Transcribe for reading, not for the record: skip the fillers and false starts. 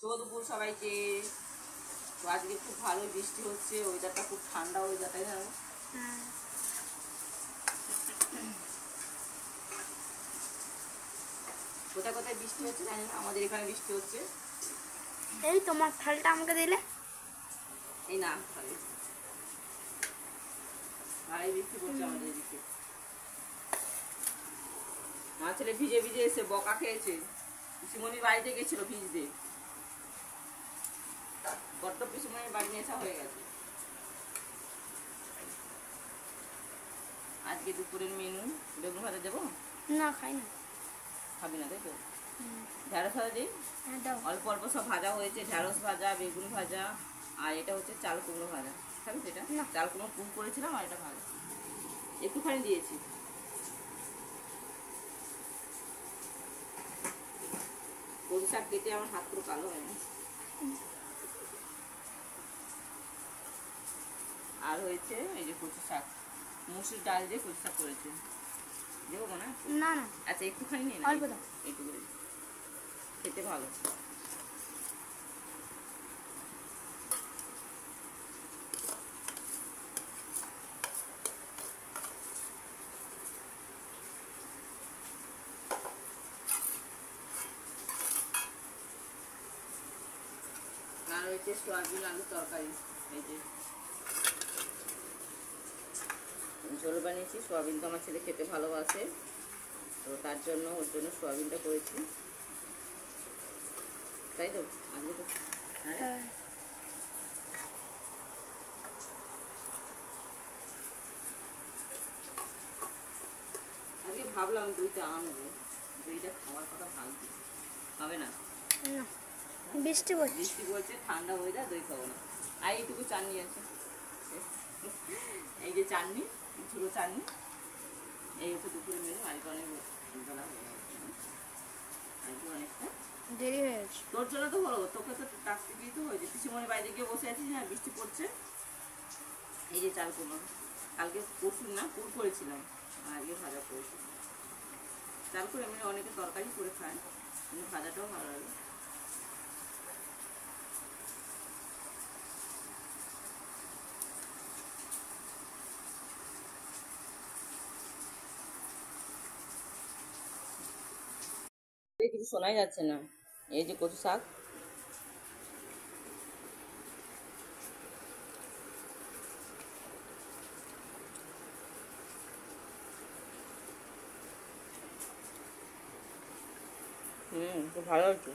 শুভ দুপুর সবাইকে। তো আজকে খুব ভালোই বৃষ্টি হচ্ছে, ওয়েদারটা খুব ঠান্ডা ওয়েদার, তাই না? কোথায় কোথায় বৃষ্টি হচ্ছে জানি না, আমাদের এখানে বৃষ্টি হচ্ছে। এই তোমার থালটা আমাকে দিলে। এই না, ভালোই বৃষ্টি পড়ছে আমাদের এদিকে। আমার ছেলে ভিজে ভিজে এসে বকা খেয়েছে, পিসিমণির বাড়িতে গেছিল ভিজতে, বড্ড পিসিমণির বাড়ি নেশা হয়ে গেছে। আজকে দুপুরের মেনু বেগুন ভাজা দেবো। না খাই না। খাবি না তাই তো? ঢ্যাঁড়স ভাজা দিই। অল্প অল্প সব ভাজা হয়েছে, ঢ্যাঁড়স ভাজা, বেগুন ভাজা, আর এটা হচ্ছে চাল কুমড়ো ভাজা। খাবি তো? এটা চাল কুমড়ো পুর করেছিলাম, আর এটা ভাজা একটুখানি দিয়েছি। কচু শাক কেটে আমার হাত পুরো কালো হয় না। আর হয়েছে এই যে কচু শাক, মুসুর ডাল দিয়ে কচু শাক করেছে। দেবো না? না না, আচ্ছা একটুখানি নিয়ে অল্প দাও। একটু করে খেতে ভালো। আর হয়েছে সোয়াবিন আলু তরকারি। এই যে ঝোল বানিয়েছি, সোয়াবিন তো আমার ছেলে খেতে ভালোবাসে, তো তার জন্য ওর জন্য সোয়াবিনটা করেছি, তাই তো? আজকে তো আজকে ভাবলাম দইটা আনবো, দইটা খাওয়ার কথা ভাবছি, হবে না? বৃষ্টি পড়ছে। বৃষ্টি পড়ছে, ঠান্ডা হয়ে যায়, দই খাবো না। আর এইটুকু চাটনি আছে, এই যে চাটনি, ঝুড়ো চাটনি, এই হচ্ছে দুপুরে মেনু। আজকে অনেক বেলা হয়ে গেছে, আজকে অনেকটা দেরি হয়ে গেছে। তোর জন্য তো হলো, তোকে তো ডাকতে গিয়ে তো হয়েছে। পিসিমণির বাইরে গিয়ে বসে আছিস, হ্যাঁ বৃষ্টি পড়ছে। এই যে চাল কুমড়ো, কালকে পরশু না পুর করেছিলাম, আর আজকে ভাজা করেছিলাম। চাল করে এমনি অনেকে তরকারি করে খায়, কিন্তু ভাজাটাও ভালো লাগে। কিছু শোনাই যাচ্ছে না। এই যে কচু শাক, খুব ভালো হচ্ছে।